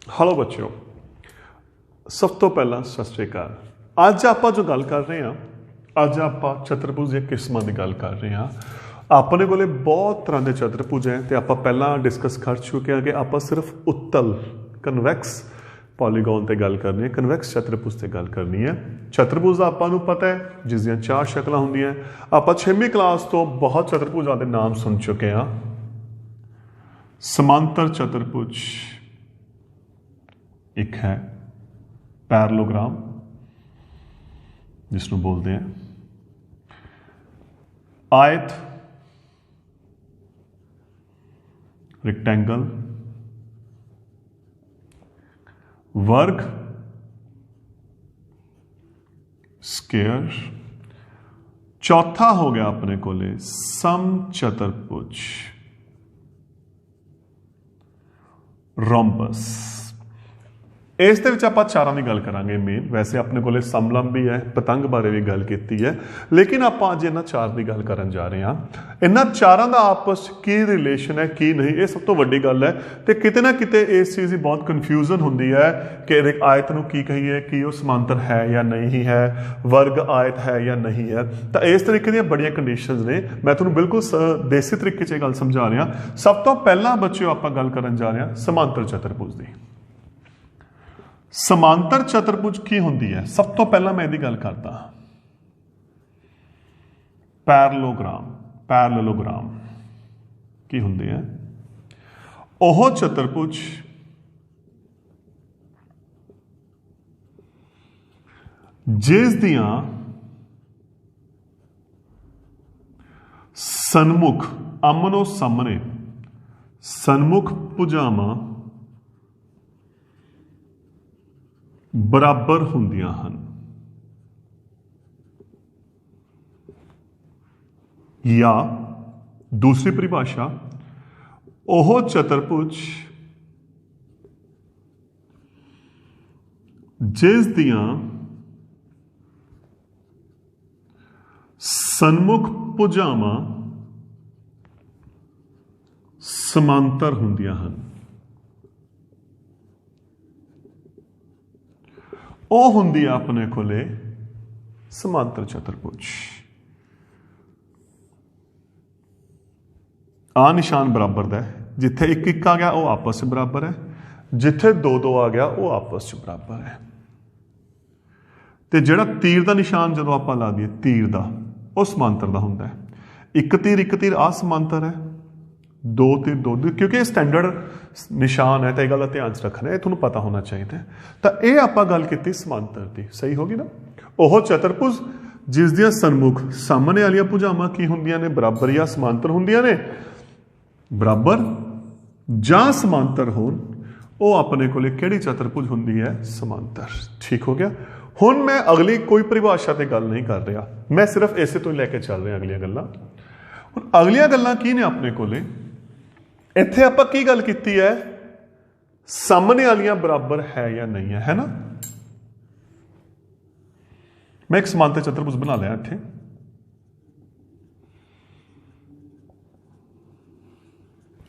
Hello बच्चों, सब तो पहला सत श्री अकाल। ਅੱਜ ਆਪਾਂ ਜੋ ਗੱਲ ਕਰ ਰਹੇ ਹਾਂ, ਅੱਜ ਆਪਾਂ ਚਤੁਰਭੁਜ ਦੀਆਂ ਕਿਸਮਾਂ ਦੀ ਗੱਲ ਕਰ ਰਹੇ ਹਾਂ। ਆਪਣੇ ਕੋਲੇ ਬਹੁਤ ਤਰ੍ਹਾਂ ਦੇ ਚਤੁਰਭੁਜ ਹੈ ਤੇ ਆਪਾਂ ਪਹਿਲਾਂ ਡਿਸਕਸ ਕਰ ਚੁੱਕੇ ਹਾਂ ਕਿ ਆਪਾਂ ਸਿਰਫ ਉੱਤਲ ਕਨਵੈਕਸ ਪੋਲੀਗਨ ਤੇ ਗੱਲ ਕਰਨੀ ਹੈ, ਕਨਵੈਕਸ ਚਤੁਰਭੁਜ ਤੇ ਗੱਲ ਕਰਨੀ ਹੈ। ਚਤੁਰਭੁਜ ਦਾ ਆਪਾਂ ਨੂੰ ਪਤਾ ਹੈ ਜਿਸ ਦੀਆਂ 4 ਸ਼ਕਲਾਂ ਹੁੰਦੀਆਂ। ਆਪਾਂ 6ਵੀਂ ਕਲਾਸ ਤੋਂ ਬਹੁਤ ਚਤੁਰਭੁਜਾਂ ਦੇ ਨਾਮ ਸੁਣ ਚੁੱਕੇ ਹਾਂ। समांतर चतुर्भुज एक है, पैरेललोग्राम जिसको बोलते हैं, आयत, रेक्टेंगल, वर्ग, स्क्वायर। चौथा हो गया अपने कोले समचतुर्भुज, रोम्बस। इस दे विच आपां चारां दी गल करांगे मेन। वैसे अपने कोले समलंब भी है, पतंग बारे भी गल कीती है, लेकिन आपां अज इन्हां चार दी गल करन जा रहे हां। इन्हां चारां दा आपस की रिलेशन है की नहीं, ये सब तो वड्डी गल है। तो किते ना किते इस चीज़ की बहुत कन्फ्यूजन होंदी है कि आयत नूं की कहीए, कि वो समांतर है या नहीं है, वर्ग आयत है या नहीं है। तो इस तरीके दी बड़ियां कंडीशनस ने। मैं तुहानूं बिल्कुल देसी तरीके च गल समझा रहा। सब तो पहला बच्चों आपां गल करन जा रहे हां समांतर चतुर्भुज दी। समांतर चतुर्भुज की होंदी है? सब तो पहला मैं इसकी गल करता, पैरेललोग्राम। पैरेललोग्राम की होंदे हैं? ओह चतुर्भुज जिस दियां सन्मुख आमनो सामने सन्मुख भुजावां बराबर होंदियां हन, या दूसरी परिभाषा, ओह चतुर्भुज जिस दियां सन्मुख भुजावां समांतर होंदियां हन। ਉਹ ਹੁੰਦੀ ਆ ਆਪਣੇ ਕੋਲੇ समांतर चतुर्भुज। आ निशान बराबर दा है, जिथे 1-1 आ गया वो आपस में बराबर है, जिथे 2-2 आ गया वो आपस में बराबर है। तो जिहड़ा तीर का निशान जो आप ला दिए, तीर का वो समांतर का होंदा है। एक तीर आ समांतर है, 2 तीर 2, क्योंकि स्टैंडर्ड निशान है तो यह गल ध्यान च रखना है, थोड़ा पता होना चाहिए। तो यह आप गल की समांतर की, सही होगी ना। वह चतुर्भुज जिस दियां सन्मुख सामने वाली भुजावां की होंदियां ने, बराबर या समांतर होंदियां ने, बराबर जां समांतर होन, वो अपने कोले किहड़ी चतुर्भुज होंदी है? समांतर। ठीक हो गया। हुण मैं अगली कोई परिभाषा ते गल नहीं कर रहा, मैं सिर्फ इसे तो लैके चल रहा अगलियां गल्लां। हुण अगलियां गल्लां की ने अपने कोले? इत्थे आपां की गल कीती है? सामने वालियां बराबर है या नहीं है ना। मैं एक समांतर चतुर्भुज बना लिया इत्थे।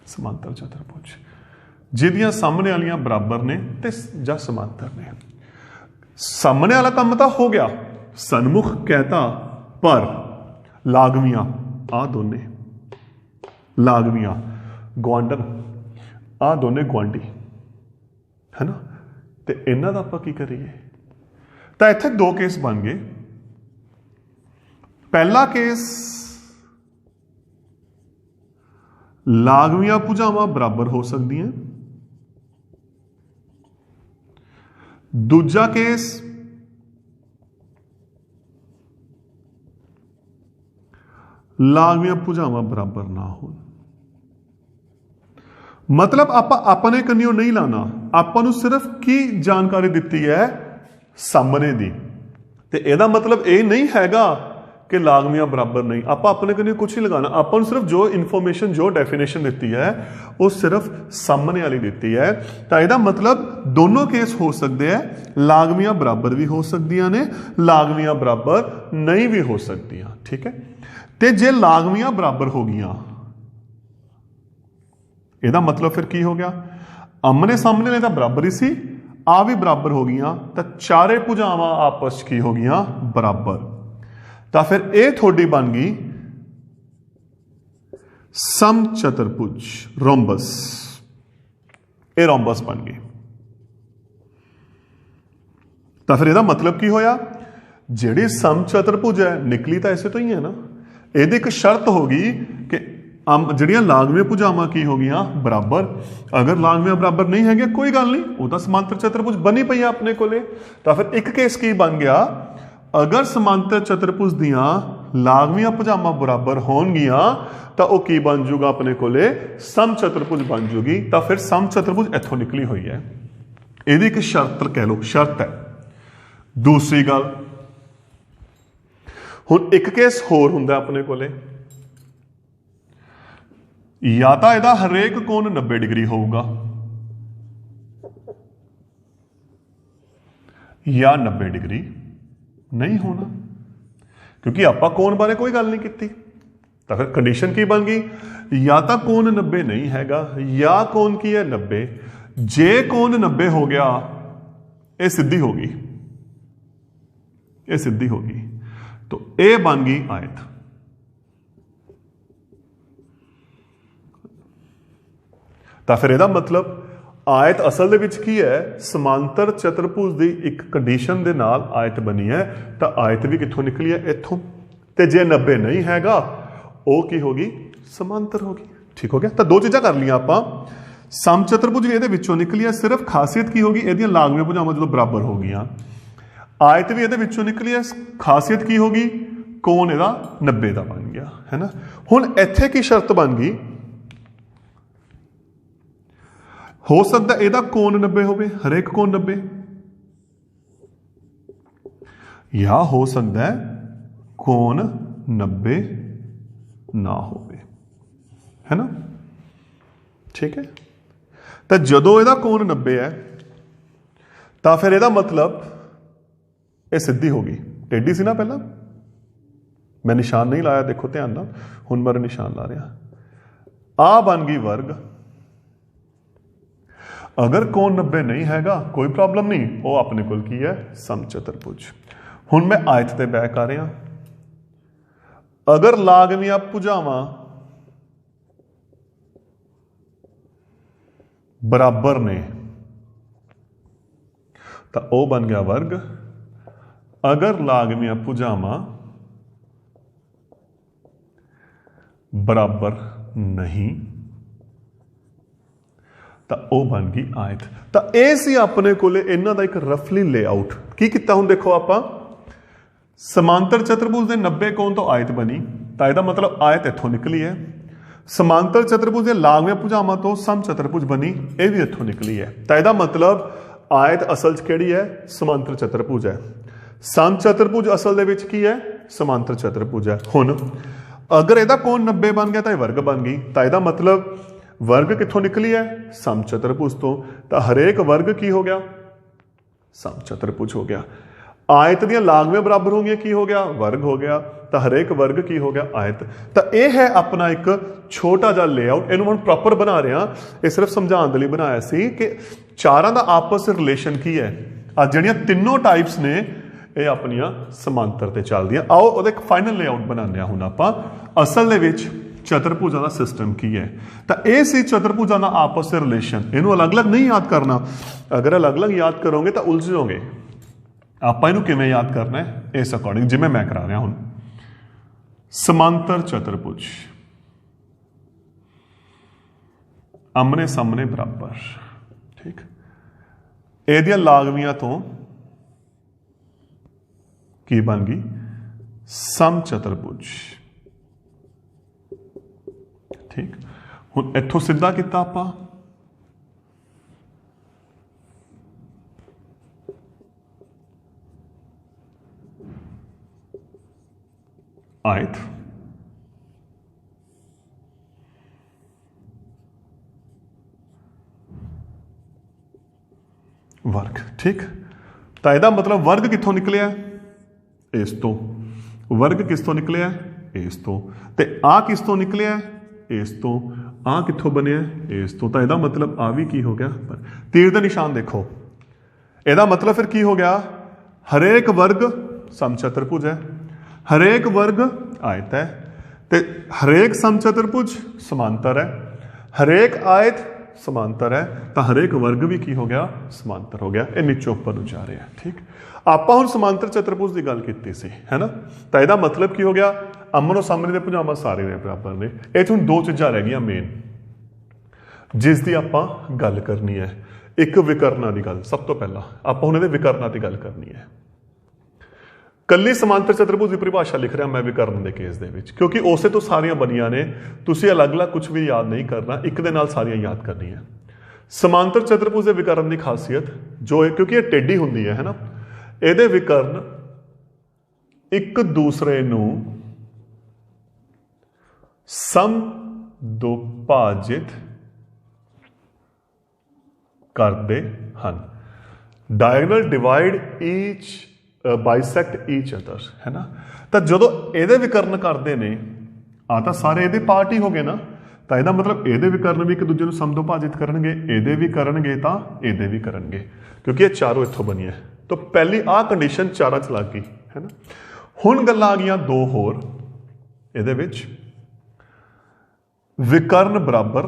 समांतर चतुर्भुज जिहदियां सामने वालियां बराबर ने ते जां समांतर ने। सामने वाला काम तो हो गया, सन्मुख कहता, पर लागवियां आ दोने लागवियां, गुआंढन आ दोने गुआंढी है ना। तो इन्हां दा आपां की करिए? तो इत्थे 2 केस बन गए। पहला केस, लागवियां भुजावां बराबर हो सकती हैं। दूजा केस, लागवियां भुजावां बराबर ना हो। मतलब अपने कन्नियों नहीं लाना, आपां नूं सिर्फ की जानकारी दिती है सामने दी। ते एदा मतलब ये नहीं हैगा कि लागवियां बराबर नहीं, आप अपने कन्नियों कुछ नहीं लगाना। आपां नूं सिर्फ जो इन्फॉर्मेशन, जो डेफिनेशन दी है वो सिर्फ सामने वाली दी है। तो यदा मतलब दोनों केस हो सकते हैं, लागवियां बराबर भी हो सकदियां ने, लागवियां बराबर नहीं भी हो सकदियां। ठीक है। तो जे लागवियां बराबर हो गई, ਇਹਦਾ मतलब फिर की हो गया? आमने सामने ने तो बराबर ही सी, आ भी बराबर हो गई, तो चारे भुजावां आपस की हो गई बराबर। तो फिर ये थोड़ी बन गई सम चतुर्भुज, रोम्बस। ये रोम्बस बन गई। तो फिर यदा मतलब की होया, जिहड़ी सम चतुर्भुज है निकली तो इसे तो ही है ना। यदि एक शर्त होगी कि ਜਿਹੜੀਆਂ ਲਾਗਵੀਆਂ ਭੁਜਾਵਾਂ ਕੀ ਹੋ ਗਈਆਂ ਬਰਾबर। अगर ਲਾਗਵੀਆਂ बराबर नहीं है कोई गल नहीं, वो तो समांतर चतुर्भुज बनी पई है अपने कोले। तो फिर एक केस की बन गया, अगर समांतर चतुर्भुज दियां ਲਾਗਵੀਆਂ ਭੁਜਾਵਾਂ बराबर होणगियां तो वह की बन जूगा अपने कोले सम चतुर्भुज बन जूगी। तो फिर सम चतुर्भुज इत्थों निकली हुई है। यदि एक शर्त कह लो, शर्त है। दूसरी गल, हुण एक केस होर हुंदा अपने कोले, या तो यदा हरेक कोण 90 डिग्री होगा या 90 डिग्री नहीं होना, क्योंकि आपां कोण बारे कोई गल नहीं की। तो फिर कंडीशन की बन गई, या तो कोण 90 नहीं हैगा या कोण की है 90। जे कोण 90 हो गया, ये सीधी होगी, ये सीधी होगी, तो ये बन गई आयत। तो फिर यदा मतलब आयत असल दे विच की है, समांतर चतुर्भुज की एक कंडीशन दे नाल आयत बनी है। तो आयत भी कित्थों निकली है, इत्थों। ते जे 90 नहीं हैगा, वो की होगी, समांतर होगी। ठीक हो गया। तो दो चीज़ां कर लियां आपां। सम चतुर्भुज भी ये निकली है, सिर्फ खासियत की होगी, इहदियां लागवीआं भुजावां जो बराबर हो गई। आयत भी ये निकली है, खासियत की होगी, कोण इहदा 90 का बन गया, है ना। हुण इत्थे की शर्त बन गई, हो सकता इहदा कोण 90 होवे, हरेक कोण 90, या हो सकता है कोण 90 ना होवे, है ना। ठीक है। तो जदों इहदा कोण 90 है, तो फिर इहदा मतलब ये सीधी होगी। टेढ़ी सी ना पहला, मैं निशान नहीं लाया, देखो ध्यान नाल, हुण मैं निशान ला रहा। आ बन गई वर्ग। अगर कोण 90 नहीं हैगा, कोई प्रॉब्लम नहीं, वो अपने कोल की है सम चतुर्भुज। हुण मैं आयत ते बैक आ रहा। अगर लागवीआं भुजावां बराबर ने, तो वह बन गया वर्ग। अगर लागवीआं भुजावां बराबर नहीं, तो वह बन गई आयत। तो यह सी अपने कोले इन्हां दा एक रफली लेआउट। की किता हुण देखो आपां, समांतर चतुर्भुज के 90 कोण तो आयत बनी, तो यदा मतलब आयत इत्थों निकली है। समांतर चतुर्भुज के लागवीआं भुजावां तो सम चतुर्भुज बनी, यह भी इत्थों निकली है। तो यदा मतलब आयत असल च किहड़ी है, समांतर चतुर्भुज है। सम चतुर्भुज असल दे विच की है, समांतर चतुर्भुज है। हुण अगर इहदा कोण 90 बन गया, तो यह वर्ग बन गई। तो यदा मतलब वर्ग कित्थों निकली है, सम चतुर्भुज तो हरेक वर्ग की हो गया, सम चतुर्भुज हो गया। आयत दियां लागवीआं बराबर हो गई, की हो गया, वर्ग हो गया। तो हरेक वर्ग की हो गया, आयत। तो यह है अपना एक छोटा जा लेआउट। इहनूं हुण प्रॉपर बना रहे हैं, ये सिर्फ समझाने के लिए बनाया सी कि चारां दा आपस रिलेशन की है। आ जिहड़ियां तीनों टाइप्स ने, ये अपनियां समांतर ते चलदियां। आओ उहदा एक फाइनल लेआउट बनाने हुण आपां। असल दे विच चतुर्भुजां दा सिस्टम की है। तो यह सी चतुर्भुजां दा आपस से रिलेशन। इहनूं अलग अलग नहीं याद करना, अगर अलग अलग याद करोगे तो उलझ जाओगे। आपां इहनूं किवें याद करना है, इस अकॉर्डिंग जिवें मैं करा रहा हुण। समांतर चतुर्भुज आमने सामने बराबर, ठीक। इहदियां लागवीआं तो की बन गई, सम चतुर्भुज, ठीक। हुण इत्थों सीधा किता आपां, आयत, वर्ग, ठीक। तो यदा मतलब वर्ग कित्थों निकलिया, इस तो। वर्ग किस तो निकलिया, इस तो। ते आ किस तो निकलिया, इस तो। आ कित्थों बनिया इस तो इहदा मतलब आ भी की हो गया तीर का निशान देखो इहदा मतलब फिर की हो गया हरेक वर्ग समचतुर्भुज है हरेक वर्ग आयत है ते हरेक समचतुर्भुज समांतर है हरेक आयत समांतर है तो हरेक वर्ग भी की हो गया समांतर हो गया ये नीचे उपर नूं जा रहे हैं ठीक आप हुण समांतर चतुर्भुज की गल की सी है ना तो यदा मतलब की हो गया अमनो सामने के भुजावां सारे ने बराबर ने ये हुण दो चीज़ां रह गई मेन जिसकी आप गल करनी है एक विकरणा की गल सब तो पहला आप उन्होंने विकरणा की गल करनी है कल्ली समांतर चतुर्भुज की परिभाषा लिख रहा मैं विकर्ण के केस दे विच क्योंकि उसे तो सारियां बनिया ने तुसीं अलग अलग कुछ भी याद नहीं करना एक दे नाल सारियां याद करनी है समांतर चतुर्भुज के विकर्ण की खासियत जो है क्योंकि ये टेढ़ी होंदी है ना ये विकर्ण एक दूसरे नूं समदुभाजित करते हैं diagonal divide each bisect each other है ना तो जो ये विकर्ण करते हैं आ तो सारे ये पार्ट ही हो गए ना तो यदा मतलब ये विकर्ण भी एक दूजे को समदुभाजित करेंगे ये भी करेंगे तो ये भी करेंगे क्योंकि ये चारों इत्थों बनी है तो पहली आ कंडीशन चारा च लग गई है ना हुण गल्लां आ गईयां दो होर इहदे विच विकर्ण बराबर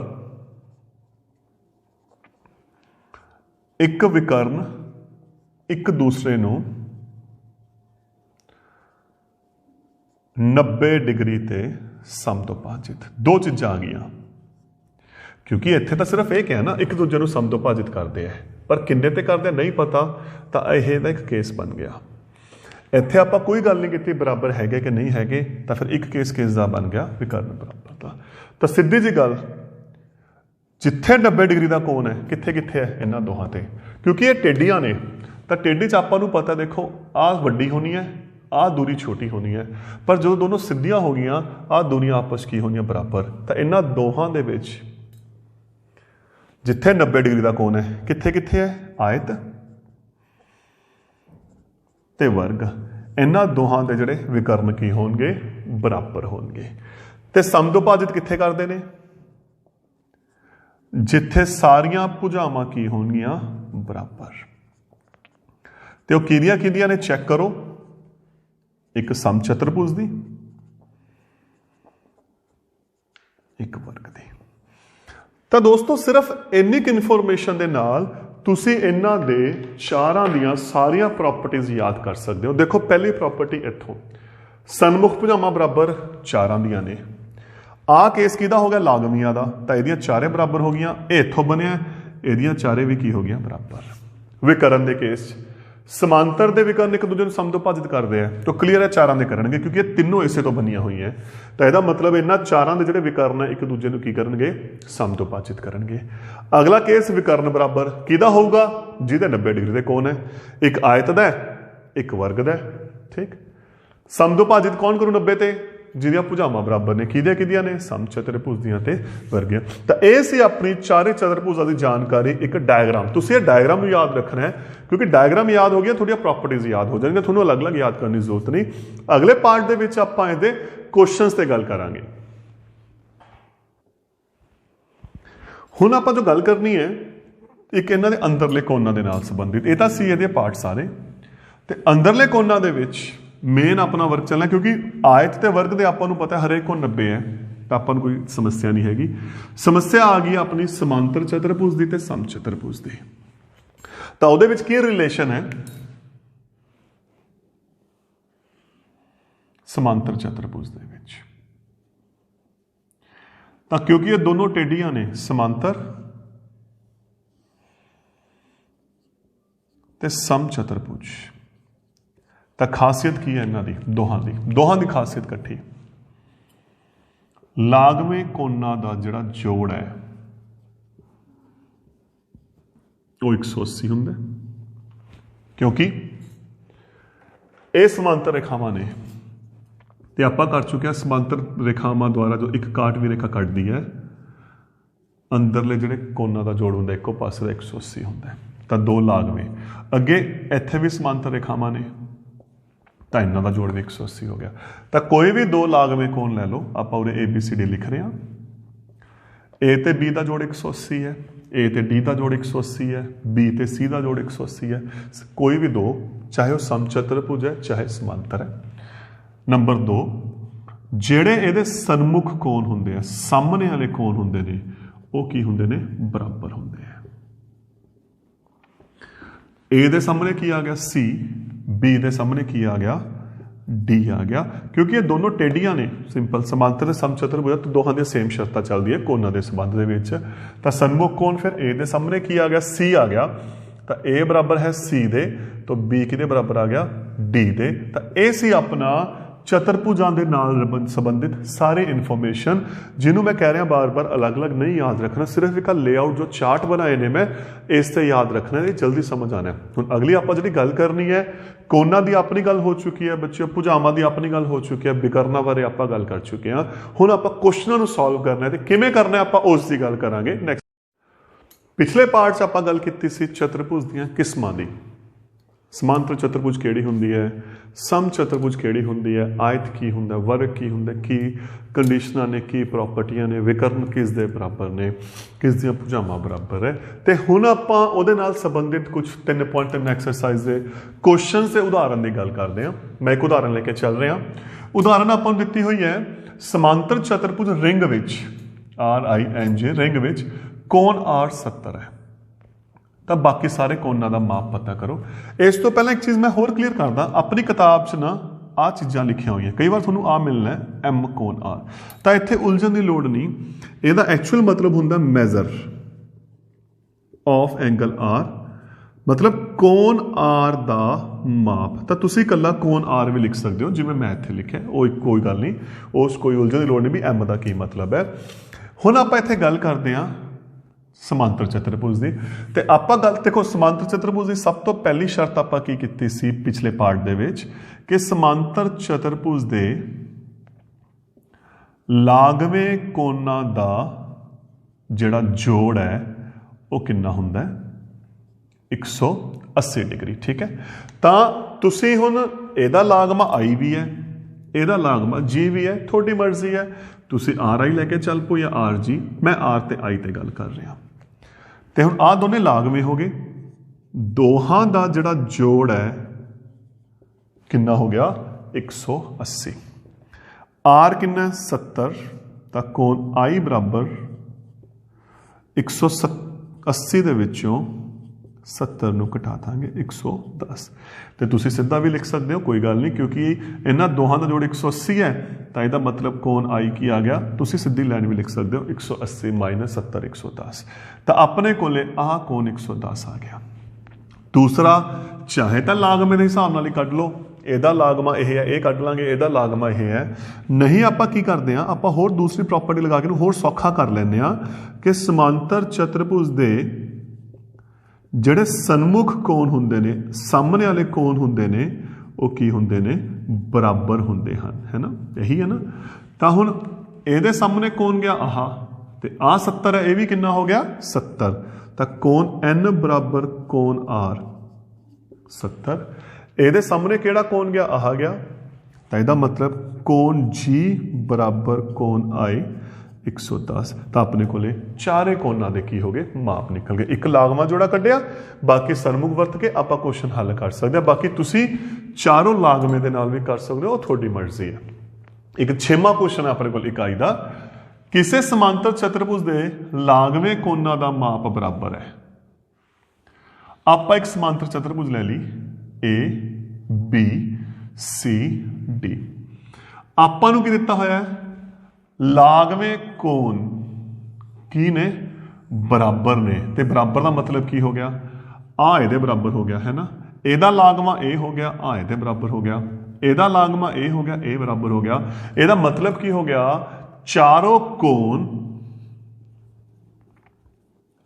एक विकर्ण एक दूसरे नूं 90 डिग्री ते समदुभाजित दो चीज़ां आ गईयां क्योंकि इत्थे तो सिर्फ एक है ना एक दूजे को समदुभाजित करते हैं पर किन्ने ते करते नहीं पता तो यह एक केस बन गया इत्थे आपां कोई गल नहीं की बराबर है कि नहीं है तो फिर एक केस का बन गया विकर्ण बराबर का तो सीधी जी गल जिथे 90 डिग्री का कोण है कित्थे कित्थे है इन्हां दोहां ते क्योंकि ये टेढ़ियां ने तो टेढ़ी च आपां नूं पता देखो आ वड्डी होनी है आ दूरी छोटी होनी है पर जो दोनों सिद्धियां हो गई आ दूरियां आपस की होनी बराबर तो इन्हां दोहां दे विच जिथे 90 डिग्री का कोण है कित्थे कित्थे है आयत ते वर्ग इन्हां दोहां दे जिहड़े विकर्ण की होणगे बराबर होणगे ते समदुभाजित कित्थे करदे ने जिथे सारियां भुजावां की होणगियां बराबर ते ओह किहदियां ने चैक करो एक समचतुर्भुज दी एक वर्ग दी तो दोस्तों सिर्फ इन्नी क इन्फॉर्मेशन दे नाल तुसी इन्हां दे चारां दियां सारियां प्रॉपर्टीज याद कर सकते हो देखो पहली प्रॉपर्टी इत्थों सन्मुख भुजावां बराबर चारां दियां ने आ केस किहदा हो गया लागमियां दा तो इहदियां चारे बराबर हो गईयां ये इत्थों बनिया इहदियां चारे भी की हो गईयां बराबर विकर्ण दे केस समांतर दे विकर्ण एक दूजे को समदुभाजित करते हैं तो क्लीयर है चारां दे करनगे क्योंकि ये तीनों इसे तो बनिया हुई है तो यदा मतलब इन्हां चारां दे जिहड़े विकर्ण है एक दूजे को की करनगे समदुभाजित करनगे अगला केस विकर्ण बराबर किहदा होगा जिहदे 90 डिग्री दे कोण है एक आयत दा एक वर्ग दा ठीक समदुभाजित कौन करू 90 ते जिहदियां भुजावां बराबर ने किहदियां ने समचतुर्भुज दियां ते वर्गियां तो यह सी अपनी चारे चतुर्भुजां दी जानकारी एक डायग्राम तुसीं ये डायग्राम नूं याद रखना है क्योंकि डायग्राम याद हो गया थोड़ियां प्रॉपर्टीज याद हो जाएंगे थोड़ा अलग अलग याद करने की जरूरत नहीं अगले पार्ट दे विच आपां इहदे क्वेश्चनस ते गल करांगे हुण आपां जो गल करनी है एक इन्हां दे अंदरले कोणां दे नाल संबंधित इह तां सी इहदे पार्ट सारे ते अंदरले कोणां दे विच मेन अपना वर्ग चलना क्योंकि आयत ते वर्ग दे आपां नूं पता है हरेक को 90 है तो आपां नूं कोई समस्या नहीं हैगी समस्या आ गई अपनी समांतर चतुर्भुज दी ते समचतुर्भुज दी तो उहदे विच की रिलेशन है समांतर चतुर्भुज दे विच तो क्योंकि ये दोनों टेढ़ियां ने समांतर ते समचतुर्भुज तो खासियत की है इन्हां दी दोहां दी खासियत कट्ठी लागवें कोणां दा जिहड़ा जोड़ है वो 180 हुंदा क्योंकि ये समांतर रेखावां ने ते आपां कर चुके हैं समांतर रेखावां द्वारा जो एक काटवी रेखा कटदी है अंदरले जिहड़े कोणां दा जोड़ हुंदा इक्को पासे दा 180 हुंदा तो दो लागवें अगे इत्थे भी समांतर रेखावां ने तो इन्हों का जोड़ भी 180 हो गया तो कोई भी दो लागवें कोण लै लो आप उरे ABCD लिख रहे हैं ए ते बी का जोड़ 180 है, ए ते डी का जोड़ 180 है, बी ते सी का जोड़ 180 है। कोई भी दो, चाहे वो समचतुर्भुज है चाहे समांतर है। नंबर 2, ਜਿਹੜੇ ਇਹਦੇ ਸਨਮੁਖ ਕੋਣ ਹੁੰਦੇ ਆ, ਸਾਹਮਣੇ ਵਾਲੇ ਕੋਣ ਹੁੰਦੇ ਨੇ, ਉਹ ਕੀ ਹੁੰਦੇ ਨੇ, ਬਰਾਬਰ ਹੁੰਦੇ ਆ। ए ਦੇ ਸਾਹਮਣੇ ਕੀ ਆ ਗਿਆ C, B ਦੇ ਸਾਹਮਣੇ ਕੀ ਆ ਗਿਆ D ਆ ਗਿਆ, ਕਿਉਂਕਿ ਇਹ ਦੋਨੋਂ ਟੇਡੀਆਂ ਨੇ, ਸਿੰਪਲ ਸਮਾਂਤਰ ਤੇ ਸਮਚਤੁਰਭੁਜ ਤੇ ਦੋਹਾਂ ਦੀਆਂ ਸੇਮ ਸ਼ਰਤਾਂ ਚੱਲਦੀ ਹੈ ਕੋਣਾਂ ਦੇ ਸੰਬੰਧ ਦੇ ਵਿੱਚ। ਤਾਂ ਸਨਮੁਖ ਕੋਣ ਫਿਰ A ਦੇ ਸਾਹਮਣੇ ਕੀ ਆ ਗਿਆ C ਆ ਗਿਆ, ਤਾਂ A ਬਰਾਬਰ ਹੈ C ਦੇ, ਤਾਂ B ਕਿਹਦੇ ਬਰਾਬਰ ਆ ਗਿਆ D ਦੇ। ਤਾਂ ਇਹ ਸੀ ਆਪਣਾ ਚਤੁਰਭੁਜਾਂ ਦੇ ਨਾਲ ਸੰਬੰਧਿਤ ਸਾਰੇ ਇਨਫੋਰਮੇਸ਼ਨ, ਜਿਹਨੂੰ ਮੈਂ ਕਹਿ ਰਿਹਾ ਬਾਰ-ਬਾਰ ਅਲੱਗ-ਅਲੱਗ ਨਹੀਂ ਯਾਦ ਰੱਖਣਾ, ਸਿਰਫ ਇੱਕ ਲੇਆਊਟ ਜੋ ਚਾਰਟ ਬਣਾਏ ਨੇ ਮੈਂ ਇਸ ਤੇ ਯਾਦ ਰੱਖਣਾ ਹੈ, ਜਲਦੀ ਸਮਝ ਆਣਾ। ਹੁਣ ਅਗਲੀ ਆਪਾਂ ਜਿਹੜੀ ਗੱਲ ਕਰਨੀ ਹੈ, ਕੋਣਾਂ ਦੀ ਆਪਣੀ ਗੱਲ ਹੋ ਚੁੱਕੀ ਹੈ ਬੱਚਿਓ, ਭੁਜਾਵਾਂ ਦੀ ਆਪਣੀ ਗੱਲ ਹੋ ਚੁੱਕੀ ਹੈ, ਵਿਕਰਨਾਂ ਬਾਰੇ ਆਪਾਂ ਗੱਲ ਕਰ ਚੁੱਕੇ ਹਾਂ। ਹੁਣ ਆਪਾਂ ਕੁਐਸਚਨਾਂ ਨੂੰ ਸੋਲਵ ਕਰਨਾ ਹੈ ਤੇ ਕਿਵੇਂ ਕਰਨਾ ਆਪਾਂ ਉਸ ਦੀ ਗੱਲ ਕਰਾਂਗੇ ਨੈਕਸਟ। ਪਿਛਲੇ ਪਾਰਟ 'ਚ ਆਪਾਂ ਗੱਲ ਕੀਤੀ ਸੀ ਚਤੁਰਭੁਜ ਦੀਆਂ ਕਿਸਮਾਂ ਦੀ। ਸਮਾਂਤਰ ਚਤੁਰਭੁਜ ਕਿਹੜੀ ਹੁੰਦੀ ਹੈ, ਸਮ ਚਤੁਰਭੁਜ ਕਿਹੜੀ ਹੁੰਦੀ ਹੈ, ਆਇਤ ਕੀ ਹੁੰਦਾ, ਵਰਗ ਕੀ ਹੁੰਦਾ, ਕੀ ਕੰਡੀਸ਼ਨਾਂ ਨੇ, ਕੀ ਪ੍ਰੋਪਰਟੀਆਂ ਨੇ, ਵਿਕਰਨ ਕਿਸ ਦੇ ਬਰਾਬਰ ਨੇ, ਕਿਸ ਦੀਆਂ ਭੁਜਾਵਾਂ ਬਰਾਬਰ ਹੈ। ਤੇ ਹੁਣ ਆਪਾਂ ਉਹਦੇ ਨਾਲ ਸੰਬੰਧਿਤ ਕੁਝ 3.3 ਐਕਸਰਸਾਈਜ਼ ਦੇ ਕੁਐਸਚਨਸ ਦੇ ਉਦਾਹਰਨ ਦੀ ਗੱਲ ਕਰਦੇ ਹਾਂ। ਮੈਂ ਇੱਕ ਉਦਾਹਰਨ ਲੈ ਕੇ ਚੱਲ ਰਿਹਾ। ਉਦਾਹਰਨ ਆਪਾਂ ਨੂੰ ਦਿੱਤੀ ਹੋਈ ਹੈ, ਸਮਾਂਤਰ ਚਤੁਰਭੁਜ ਰਿੰਗ ਵਿੱਚ RING ਰਿੰਗ ਵਿੱਚ ਕੋਣ R 70 ਹੈ। ਤਾਂ ਬਾਕੀ ਸਾਰੇ ਕੋਣਾਂ ਦਾ ਮਾਪ ਪਤਾ ਕਰੋ। ਇਸ ਤੋਂ ਪਹਿਲਾਂ ਇੱਕ ਚੀਜ਼ ਮੈਂ ਹੋਰ ਕਲੀਅਰ ਕਰਦਾ, ਆਪਣੀ ਕਿਤਾਬ 'ਚ ਨਾ ਆਹ ਚੀਜ਼ਾਂ ਲਿਖੀਆਂ ਹੋਈਆਂ, ਕਈ ਵਾਰ ਤੁਹਾਨੂੰ ਆ ਮਿਲਣਾ ਹੈ M ਕੋਣ R, ਤਾਂ ਇੱਥੇ ਉਲਝਣ ਦੀ ਲੋੜ ਨਹੀਂ। ਇਹਦਾ ਐਕਚੁਅਲ ਮਤਲਬ ਹੁੰਦਾ ਮੈਜ਼ਰ ਆਫ ਐਂਗਲ R, ਮਤਲਬ ਕੋਣ R ਦਾ ਮਾਪ। ਤਾਂ ਤੁਸੀਂ ਇਕੱਲਾ ਕੋਣ R ਵੀ ਲਿਖ ਸਕਦੇ ਹੋ ਜਿਵੇਂ ਮੈਂ ਇੱਥੇ ਲਿਖਿਆ, ਉਹ ਕੋਈ ਗੱਲ ਨਹੀਂ, ਉਸ ਕੋਈ ਉਲਝਣ ਦੀ ਲੋੜ ਨਹੀਂ ਵੀ M ਦਾ ਕੀ ਮਤਲਬ ਹੈ। ਹੁਣ ਆਪਾਂ ਇੱਥੇ ਗੱਲ ਕਰਦੇ ਹਾਂ ਸਮਾਂਤਰ ਚਤੁਰਭੁਜ ਦੀ। ਤੇ ਆਪਾਂ ਗੱਲ ਦੇਖੋ, ਸਮਾਂਤਰ ਚਤੁਰਭੁਜ ਦੀ ਸਭ ਤੋਂ ਪਹਿਲੀ ਸ਼ਰਤ ਆਪਾਂ ਕੀ ਕੀਤੀ ਸੀ ਪਿਛਲੇ ਪਾਰਟ ਦੇ ਵਿੱਚ, ਕਿ ਸਮਾਂਤਰ ਚਤੁਰਭੁਜ ਦੇ ਲਾਗਵੇਂ ਕੋਣਾਂ ਦਾ ਜਿਹੜਾ ਜੋੜ ਹੈ ਉਹ ਕਿੰਨਾ ਹੁੰਦਾ ਹੈ, 180 ਡਿਗਰੀ। ਠੀਕ ਹੈ, ਤਾਂ ਤੁਸੀਂ ਹੁਣ ਇਹਦਾ ਲਾਗਮਾ I ਵੀ ਹੈ, ਇਹਦਾ ਲਾਗਮਾ G ਵੀ ਹੈ, ਤੁਹਾਡੀ ਮਰਜ਼ੀ ਹੈ, ਤੁਸੀਂ RI ਲੈ ਕੇ ਚੱਲ ਪਓ ਜਾਂ RG। ਮੈਂ R ਤੇ I ਤੇ ਗੱਲ ਕਰ ਰਿਹਾ। ਤੇ ਹੁਣ ਆਹ ਦੋਨੇ ਲਾਗਵੇਂ ਹੋ ਗਏ, ਦੋਹਾਂ ਦਾ ਜਿਹੜਾ ਜੋੜ ਹੈ ਕਿੰਨਾ ਹੋ ਗਿਆ 180। R ਕਿੰਨਾ 70, ਤਾਂ ਕੋਣ I ਬਰਾਬਰ 180 ਦੇ ਵਿੱਚੋਂ 70 ਨੂੰ ਘਟਾ ਦਾਂਗੇ 110। ਤੇ ਤੁਸੀਂ ਸਿੱਧਾ ਵੀ ਲਿਖ ਸਕਦੇ ਹੋ, ਕੋਈ ਗੱਲ ਨਹੀਂ, ਕਿਉਂਕਿ ਇਹਨਾਂ ਦੋਹਾਂ ਦਾ ਜੋੜ 180 ਹੈ, ਤਾਂ ਇਹਦਾ ਮਤਲਬ ਕੋਣ I ਕੀ ਆ ਗਿਆ, ਤੁਸੀਂ ਸਿੱਧੀ ਲਾਈਨ ਵੀ ਲਿਖ ਸਕਦੇ ਹੋ 180 ਮਾਈਨਸ 70 110। ਤਾਂ ਆਪਣੇ ਕੋਲੇ ਆਹ ਕੋਣ 110 ਆ ਗਿਆ। ਦੂਸਰਾ, ਚਾਹੇ ਤਾਂ ਲਾਗਮੇ ਦੇ ਹਿਸਾਬ ਨਾਲ ਹੀ ਕੱਢ ਲਓ, ਇਹਦਾ ਲਾਗਮਾ ਇਹ ਹੈ, ਇਹ ਕੱਢ ਲਾਂਗੇ, ਇਹਦਾ ਲਾਗਮਾ ਇਹ ਹੈ। ਨਹੀਂ, ਆਪਾਂ ਕੀ ਕਰਦੇ ਹਾਂ, ਆਪਾਂ ਹੋਰ ਦੂਸਰੀ ਪ੍ਰੋਪਰਟੀ ਲਗਾ ਕੇ ਇਹਨੂੰ ਹੋਰ ਸੌਖਾ ਕਰ ਲੈਂਦੇ ਹਾਂ ਕਿ ਸਮਾਂਤਰ ਚਤੁਰਭੁਜ ਦੇ ਜਿਹੜੇ ਸਨਮੁਖ ਕੋਣ ਹੁੰਦੇ ਨੇ, ਸਾਹਮਣੇ ਵਾਲੇ ਕੋਣ ਹੁੰਦੇ ਨੇ, ਉਹ ਕੀ ਹੁੰਦੇ ਨੇ, ਬਰਾਬਰ ਹੁੰਦੇ ਹਨ, ਹੈ ਨਾ, ਇਹੀ ਹੈ ਨਾ। ਤਾਂ ਹੁਣ ਇਹਦੇ ਸਾਹਮਣੇ ਕੋਣ ਗਿਆ ਆਹ, ਤੇ ਆਹ 70 ਹੈ, ਇਹ ਵੀ ਕਿੰਨਾ ਹੋ ਗਿਆ 70। ਤਾਂ ਕੋਣ N ਬਰਾਬਰ ਕੋਣ R 70। ਇਹਦੇ ਸਾਹਮਣੇ ਕਿਹੜਾ ਕੋਣ ਗਿਆ, ਆਹ ਗਿਆ, ਤਾਂ ਇਹਦਾ ਮਤਲਬ ਕੋਣ G ਬਰਾਬਰ ਕੋਣ I 110। ਤਾਂ ਆਪਣੇ ਕੋਲੇ ਚਾਰੇ ਕੋਣਾਂ ਦੇ ਕੀ ਹੋ ਗਏ, ਮਾਪ ਨਿਕਲ ਗਏ। ਇੱਕ ਲਾਗਮਾ ਜੋੜਾ ਕੱਢਿਆ, ਬਾਕੀ ਸਨਮੁਖ ਵਰਤ ਕੇ ਆਪਾਂ ਕੁਐਸਚਨ ਹੱਲ ਕਰ ਸਕਦੇ ਹਾਂ। ਬਾਕੀ ਤੁਸੀਂ ਚਾਰੋਂ ਲਾਗਮੇ ਦੇ ਨਾਲ ਵੀ ਕਰ ਸਕਦੇ ਹੋ, ਉਹ ਤੁਹਾਡੀ ਮਰਜ਼ੀ ਹੈ। ਇੱਕ 6ਵਾਂ ਕੁਐਸਚਨ ਹੈ ਆਪਣੇ ਕੋਲ ਇਕਾਈ ਦਾ, ਕਿਸੇ ਸਮਾਂਤਰ ਚਤੁਰਭੁਜ ਦੇ ਲਾਗਵੇਂ ਕੋਣਾਂ ਦਾ ਮਾਪ ਬਰਾਬਰ ਹੈ। ਆਪਾਂ ਇੱਕ ਸਮਾਂਤਰ ਚਤੁਰਭੁਜ ਲੈ ਲਈ A B C D। ਆਪਾਂ ਨੂੰ ਕੀ ਦਿੱਤਾ ਹੋਇਆ ਹੈ, ਲਾਗਵੇਂ ਕੋਣ ਕੀ ਨੇ, ਬਰਾਬਰ ਨੇ। ਤੇ ਬਰਾਬਰ ਦਾ ਮਤਲਬ ਕੀ ਹੋ ਗਿਆ, ਆ ਇਹਦੇ ਬਰਾਬਰ ਹੋ ਗਿਆ, ਹੈ ਨਾ, ਇਹਦਾ ਲਾਗਮਾ ਇਹ ਹੋ ਗਿਆ, ਆ ਇਹਦੇ ਬਰਾਬਰ ਹੋ ਗਿਆ, ਇਹਦਾ ਲਾਗਮਾ ਇਹ ਹੋ ਗਿਆ, ਇਹ ਬਰਾਬਰ ਹੋ ਗਿਆ। ਇਹਦਾ ਮਤਲਬ ਕੀ ਹੋ ਗਿਆ, ਚਾਰੋਂ ਕੋਣ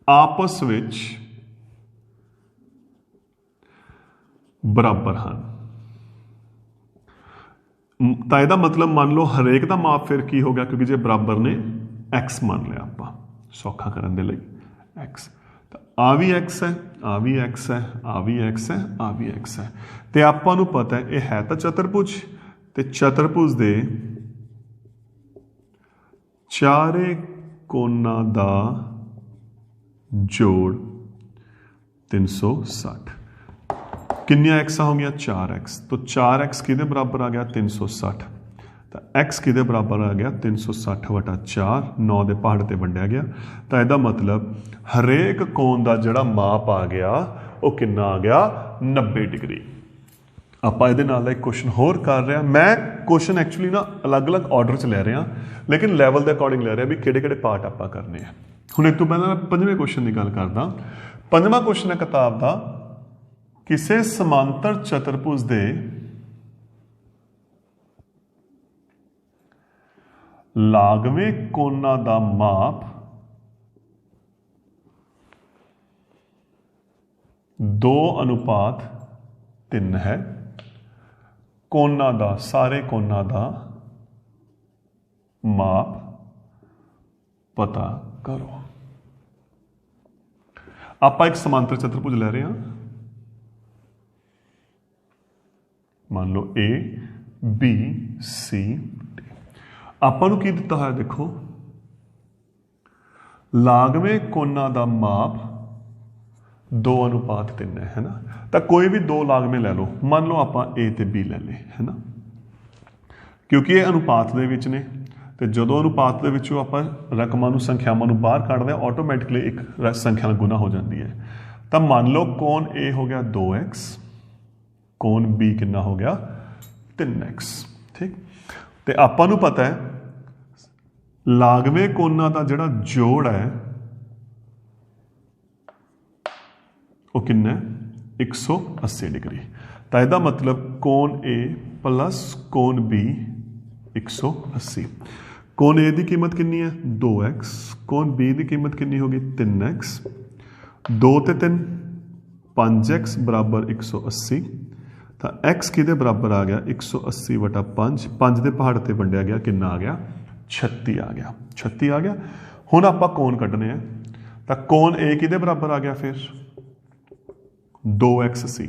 ਆਪਸ ਵਿੱਚ ਬਰਾਬਰ ਹਨ। ਤਾਂ ਇਹਦਾ ਮਤਲਬ ਮੰਨ ਲਓ ਹਰੇਕ ਦਾ ਮਾਪ ਫਿਰ ਕੀ ਹੋ ਗਿਆ, ਕਿਉਂਕਿ ਜੇ ਬਰਾਬਰ ਨੇ x ਮੰਨ ਲਿਆ ਆਪਾਂ ਸੌਖਾ ਕਰਨ ਦੇ ਲਈ x, ਤਾਂ ਆ ਵੀ x ਹੈ, ਆ ਵੀ x ਹੈ, ਆ ਵੀ x ਹੈ, ਆ ਵੀ x ਹੈ। ਤੇ ਆਪਾਂ ਨੂੰ ਪਤਾ ਹੈ ਇਹ ਹੈ ਤਾਂ ਚਤੁਰਭੁਜ, ਤੇ ਚਤੁਰਭੁਜ ਦੇ ਚਾਰੇ कोना दा जोड़ 360। किन्नियां एक्स हो गया 4x, तो 4x किहदे बराबर आ गया 360, तो x किहदे बराबर आ गया 360/4, 9 के पहाड़ ते वंडिया गया। तो इसका मतलब हरेक कोण का जिहड़ा माप आ गया वो कितना आ गया 90 डिग्री। ਆਪਾਂ ਇਹਦੇ ਨਾਲ ਦਾ ਇੱਕ ਕੁਐਸਚਨ ਹੋਰ ਕਰ ਰਹੇ ਹਾਂ। ਮੈਂ ਕੁਐਸਚਨ ਐਕਚੁਅਲੀ ਨਾ ਅਲੱਗ-ਅਲੱਗ ਆਰਡਰ 'ਚ ਲੈ ਰਿਹਾ, ਲੇਕਿਨ ਲੈਵਲ ਦੇ ਅਕੋਰਡਿੰਗ ਲੈ ਰਿਹਾ ਵੀ ਕਿਹੜੇ-ਕਿਹੜੇ ਪਾਰਟ ਆਪਾਂ ਕਰਨੇ ਆ। ਹੁਣ ਇੱਕ ਤੋਂ ਪਹਿਲਾਂ ਮੈਂ ਪੰਜਵੇਂ ਕੁਐਸਚਨ ਦੀ ਗੱਲ ਕਰਦਾ। ਪੰਜਵਾਂ ਕੁਐਸਚਨ ਹੈ ਕਿਤਾਬ ਦਾ, ਕਿਸੇ ਸਮਾਂਤਰ ਚਤੁਰਭੁਜ ਦੇ ਲਾਗਵੇਂ ਕੋਣਾਂ ਦਾ ਮਾਪ 2:3 है। कोना दा सारे कोना दा माप पता करो। आप एक समांतर चतुर्भुज ले रहे हैं, मान लो ए बी सी डी। आपां नूं की दिता है, देखो लागवें कोना दा माप 2:3 है ना। तो कोई भी दो लागमे ले लो, मान लो आप ए ते बी ले ले, है ना, क्योंकि ये अनुपात दे विच ने। तो जो अनुपात दे विचों आपां रकमां नूं संख्यावां नूं बाहर कढदे हैं, ऑटोमैटिकली एक संख्या नाल गुना हो जाती है। तो मान लो कोण ए हो गया 2x, कोण बी कितना हो गया 3x। ठीक, तो आपां नूं पता है लागवे कोणां दा जिहड़ा जोड़ है वो कितना है 180 डिग्री। तो इसका मतलब कोण ए प्लस कोण बी 180। कोण ए की कीमत कितनी है 2x, कोण बी की कीमत कितनी होगी 3x, 2 ते 3 5x बराबर 180। तो x किहदे बराबर आ गया 180/5, 5 के पहाड़ से वंडिया गया कितना आ गया 36 आ गया। 36 आ गया। हुण आपां कोण कढने हैं, तो कोण ए किहदे बराबर आ गया फिर 2xc,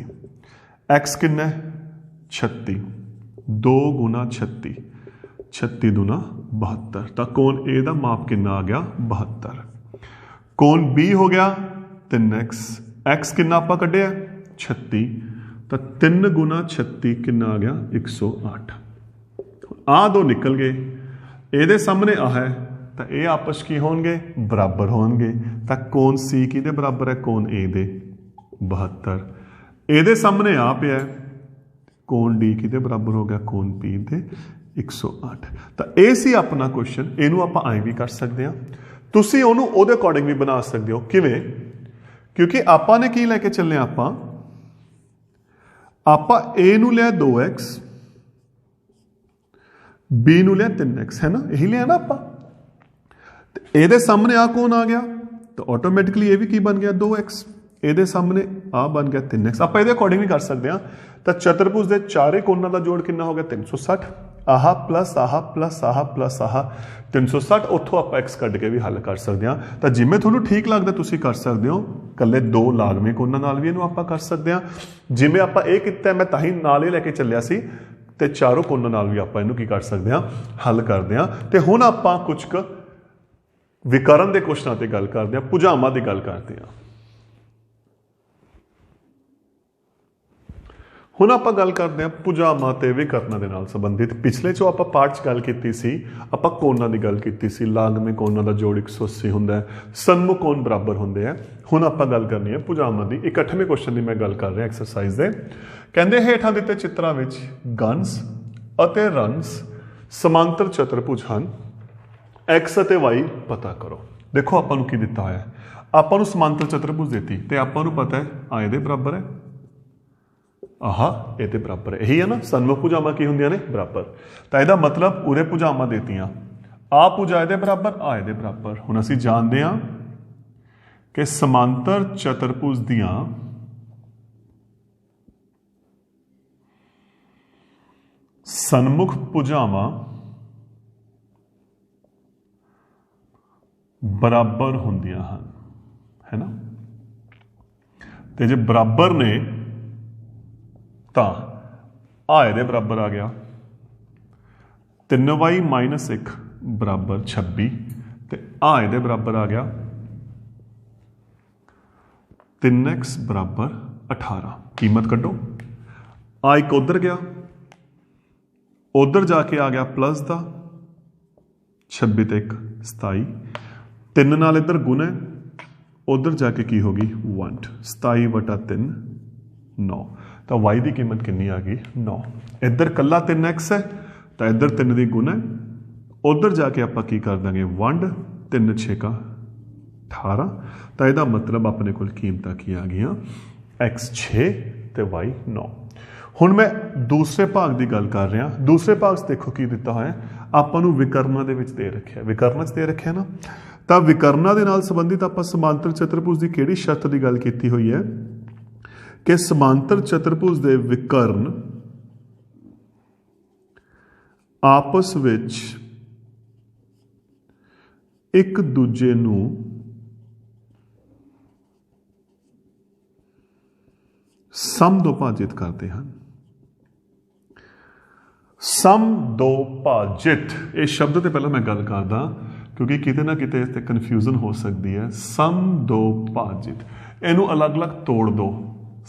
x कितना है 36, 2 × 36, 36 दूना 72। तो कोण ए का माप कितना आ गया 72। कोण बी हो गया 3x, x कितना आप कढ़िया 36, तो 3 × 36 कितना आ गया 108। आ दो निकल गए, ये सामने आ है, तो ये आपस की होंगे बराबर होंगे। तो कोण सी किहदे बराबर है कोण ए दे 72। ये सामने आ पे कोण डी किहदे बराबर हो गया कोण पी दे 108। तो ये सी अपना क्वेश्चन। इनू आप आई भी कर सकते हैं, तुसी ओनू ओदे अकॉर्डिंग भी बना सकते हो। किवें, क्योंकि आपां ने की लैके चले, आपां ए नू लिया 2x, बी नू लिया 3x, है ना, यही लिया ना आपां। ये सामने आ कौन आ गया, तो ऑटोमैटिकली ये भी की बन गया 2x, ये सामने आ बन गया 3x। आप ये अकॉर्डिंग भी कर सकते हैं। तो चतुर्भुज के चारे कोणों का जोड़ कितना हो गया 360, आह प्लस आह प्लस आह प्लस आह 360। उतों आप एक्स कढ़ के भी हल कर सकते हैं। तो जिमें थोड़ा ठीक लगता तुम कर सकते हो, कल्ले दो लागवें कोणों नाल भी इहनूं आपां कर सकते हैं। जिमें आप ये किया, मैं तां ही नाल ही लैके चलिया सी, ते चारों कोणों नाल भी आपां इहनूं की कर सकते हैं, हल करते हैं। तो हुण आपां कुछ क विकरण के क्वेश्चनों पर गल करते हैं, भुजावां की गल करते हैं। हुण आपां गल करते हैं भुजावां ते विकर्णां दे नाल संबंधित। पिछले चो आपां पार्ट च गल कीती सी, आपां कोणां दी गल कीती सी, लागवें कोणां दा जोड़ 180 हुंदा है, सन्मुख कोण बराबर हुंदे हैं। हुण आपां गल करनी है भुजावां दी। 61वें क्वेश्चन की मैं गल कर रहा एक्सरसाइज दे। कहंदे हेठां दित्ते चित्रां विच गंस अते रंस समांतर चतुर्भुज हन, एक्स अते वाई पता करो। देखो आपां नूं की दित्ता होया है, आपां नूं समांतर चतुर्भुज देती ते आपां नूं पता है आ इहदे बराबर है, आहा ये बराबर है, यही है ना, सन्मुख भुजावां की होंदियां ने बराबर। तो यदा मतलब उरे भुजावां देतियां, आ भुजा इहदे बराबर, आ इहदे बराबर। हुण असीं जानदे हां कि समांतर चतुर्भुज दियां सन्मुख भुजावां बराबर होंदियां हन, है ना। ते जे बराबर ने तो आ इहदे बराबर आ गया, 3y - 1 बराबर 26। तो आ इहदे बराबर आ गया 3x बराबर 18। कीमत कड्डो। आ एक उधर गया, उधर जाके आ गया प्लस का 26 ते 1 27, 3 नाल इधर गुण है, उधर जाके की होगी 1 27/3 9। तो y की कीमत कितनी आ गई 9। इधर कला 3x है तो इधर 3 की गुण है, उधर जाके आप की कर देंगे 1 3 6 का 18। तो यदा मतलब अपने को कीमत की आ गई x 6 तो y 9। हुण मैं दूसरे भाग की गल कर रहा। दूसरे भाग से देखो की दिता है आपां नूं विकर्णा दे विच दे रखिया, विकर्णा च दे रखिया ना। तो विकर्णा दे नाल संबंधित आपां समांतर चतुर्भुज की किहड़ी शर्त की गल की हुई है कि समांतर चतुर्भुज दे विकर्ण आपस विच एक दूजे नूं समदोभाजित करते हैं। समदोभाजित इस शब्द से पहले मैं गल करदा क्योंकि किते ना किते इस कन्फ्यूजन हो सकती है। समदोभाजित इनू अलग अलग तोड़ दो।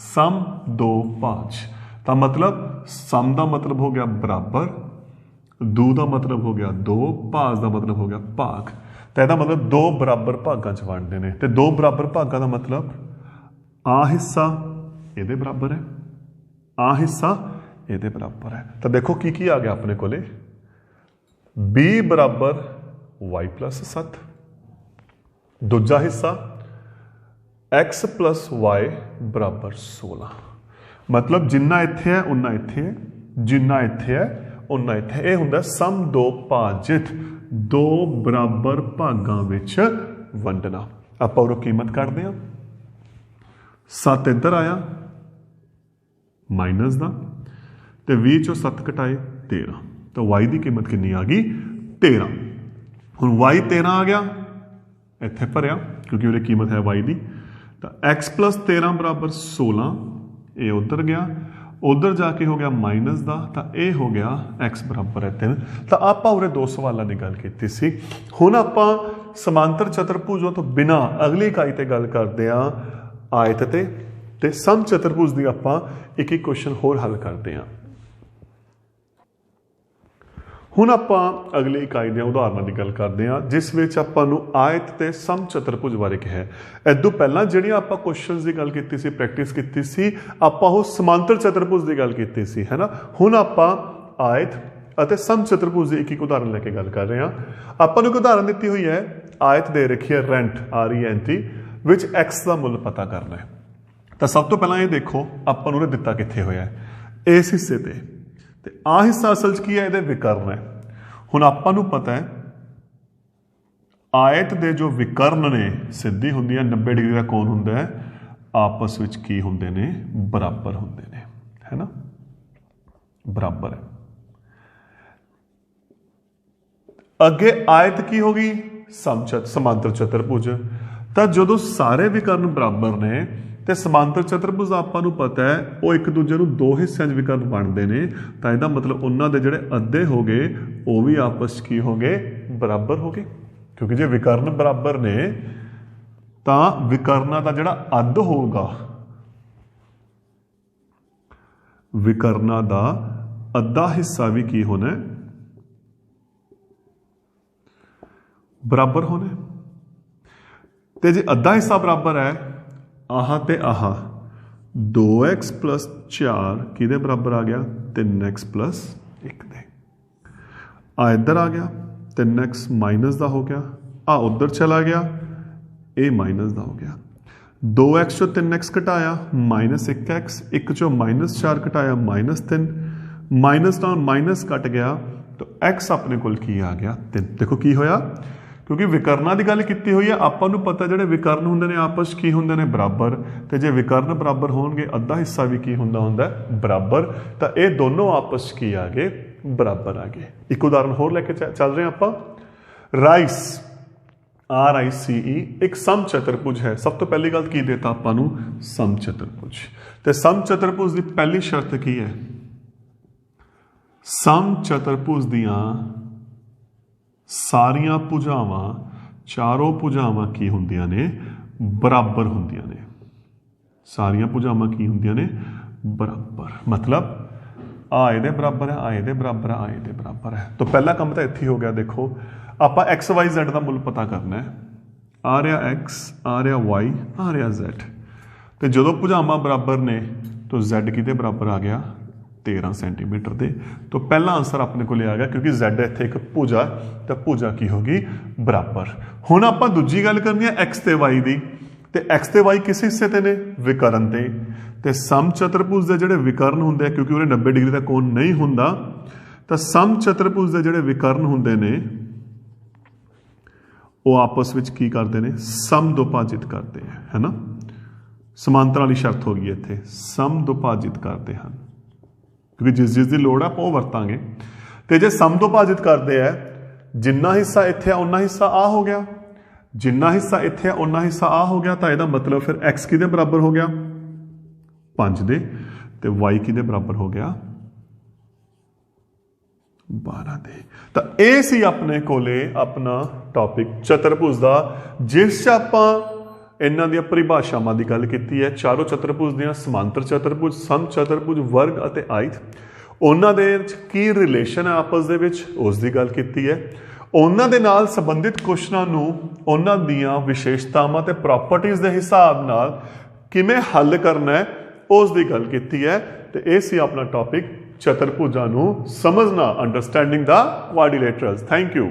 समदोभाज का मतलब सम का मतलब हो गया बराबर, दो का मतलब हो गया दो, भाज का मतलब हो गया भाग। तो यदा मतलब दो बराबर भागों च वंडते हैं। तो दो बराबर भागों का मतलब आ हिस्सा ये बराबर है, आ हिस्सा ये बराबर है। तो देखो की आ गया अपने को b बराबर y प्लस 7, दूजा हिस्सा x प्लस y बराबर 16। मतलब जिन्ना इत्थे है उन्ना इत्थे है, जिन्ना इत्थे है उन्ना इत्थे है। यह हुंदा समदोभाजित, दो बराबर भागों विच वंडना। आपां उहदी कीमत कढदे हां। 7 इधर आया माइनस का, तो 20 चो 7 घटाए 13। तो y की कीमत कितनी आ गई 13। हुण y 13 आ गया, इत्थे भरिया क्योंकि उहदी कीमत है y की। तो x प्लस 13 बराबर 16, ये उधर गया, उधर जाके हो गया माइनस का, तो यह हो गया x बराबर है 3। तो आप उरे दो सवालों की गल की सी। हुण आपां समांतर चतुर्भुजों तो बिना अगली इकाई ते गल करते हैं आयत ते सम चतुर्भुज की आपां एक एक क्वेश्चन होर हल करते हैं। हुण आपां अगली इकाई दी उदाहरणों की गल करते हैं जिस विच आपां नूं आयत ते सम चतुर्भुज बारे कहा है। इदों पहलां जिहड़ियां आपां क्वेश्चनस की गल की सी, प्रैक्टिस की सी, आपां ओह समांतर चतुर्भुज की गल की सी, है ना। हुण आपां आयत अते सम चतुर्भुज की एक एक उदाहरण लैके गल कर रहे हैं। आपां नूं एक उदाहरण दी हुई है, आयत दे रखी है रेंट RENT विच x का मुल पता करना है। तो सब तो पहला ये देखो आपां नूं दिता कित्थे होया है इस हिस्से ते, ते आ हिस्सा असल च की है, ये विकर्ण है। हुण आपां नूं पता है आयत दे जो विकर्ण ने सिद्धी हुंदी है 90 डिग्री का कोण हुंदा है, आपस विच की हुंदे ने बराबर हुंदे ने, है ना, बराबर है। अगे आयत की होगी समांतर चतुर्भुज। तो जो सारे विकर्ण बराबर ने तो समांतर चतुर्भुज आपां नूं पता है वो एक दूजे नूं दो हिस्सों में विकर्ण बनते हैं। तो इसका मतलब उन्होंने दे जिहड़े अद्धे हो गए वो भी आपस की हो गए बराबर हो गए, क्योंकि जो विकर्ण बराबर ने तो विकर्णा का जिहड़ा अद्ध होगा, विकर्णा का अद्धा हिस्सा भी की होना है बराबर होने। तो जी अद्धा हिस्सा बराबर है आह ते आह 2x प्लस 4 किहदे बराबर आ गया 3x प्लस 1 दे। आ इधर आ गया 3x माइनस का हो गया, आ उधर चला गया ये माइनस का हो गया। 2x चो 3x घटाया माइनस 1x, 1 चो माइनस 4 घटाया माइनस 3, माइनस नाल माइनस कट गया तो x अपने कोल की आ गया 3। देखो की होया, क्योंकि विकर्णा की गल की हुई है, आपां नूं पता जिहड़े विकर्ण हुंदे ने आपस की हुंदे ने बराबर, तो जे विकर्ण बराबर होणगे अद्धा हिस्सा भी की हुंदा हुंदा बराबर, तो ये दोनों आपस की आ गए बराबर आ गए। एक उदाहरण होर लैके चल रहे हैं आपां। राइस RICE एक सम चतुर्भुज है। सब तो पहली गल की देता आपां नूं सम चतुर्भुज। तो सम चतुर्भुज की पहली शर्त की है, सम चतुर्भुज दियां सारियां भुजावां ਚਾਰੋਂ ਭੁਜਾਵਾਂ ਕੀ ਹੁੰਦੀਆਂ ਨੇ ਬਰਾਬਰ ਹੁੰਦੀਆਂ ਨੇ ਸਾਰੀਆਂ ਭੁਜਾਵਾਂ ਕੀ ਹੁੰਦੀਆਂ ਨੇ ਬਰਾਬਰ मतलब ਆ ਇਹਦੇ ਬਰਾਬਰ ਹੈ ਆ ਇਹਦੇ ਬਰਾਬਰ ਹੈ ਆ ਇਹਦੇ ਬਰਾਬਰ ਹੈ तो पहला काम तो ਇੱਥੇ हो गया देखो ਆਪਾਂ XYZ ਦਾ ਮੁੱਲ ਪਤਾ ਕਰਨਾ ਹੈ आ रहा X आ रहा Y आ रहा Z तो जो भुजावां बराबर ने तो Z किहदे बराबर आ गया 13 सेंटीमीटर दे तो पहला आंसर अपने को आ गया क्योंकि Z इत्थे एक भुजा तो भुजा की होगी बराबर हुण आपां दूजी गल करनी है X ते Y दी ते X ते Y किस हिस्से ते ने विकर्ण ते सम चतुर्भुज दे जिहड़े विकर्ण हुंदे क्योंकि उहदे 90 डिग्री दा कोण नहीं हुंदा तां सम चतुर्भुज दे जिहड़े विकर्ण हुंदे ने वो आपस में की करते हैं समदुभाजित करते हैं है ना समांतर वाली शर्त हो गई इत्थे समदुभाजित करते हैं क्योंकि जिस जिस की लोड़ है वो वरतांगे तो जे समदुभाजित करते हैं जिन्ना हिस्सा इत्थे उन्ना हिस्सा आ हो गया जिन्ना हिस्सा इत्थे उन्ना हिस्सा आ हो गया तो यदा मतलब फिर X किहदे बराबर हो गया 5 दे ते Y किहदे बराबर हो गया 12 दे तो यह सी अपने कोले अपना टॉपिक चतुर्भुज का जिस च आपां इन्हां दी परिभाषावां दी गल कीती है चारों चतुर्भुज दियां समांतर चतुर्भुज सम चतुर्भुज वर्ग अते आयत उन्हां दे की रिलेशन है आपस दे विच उस दी गल कीती है उन्हां दे नाल संबंधित क्वेश्चनां नूं उन्हां दियां विशेषतावां ते प्रॉपर्टीज़ दे हिसाब नाल किवें हल करना है उस दी गल कीती है ते इह सी अपना टॉपिक चतुर्भुजां नूं समझना understanding the quadrilaterals thank you.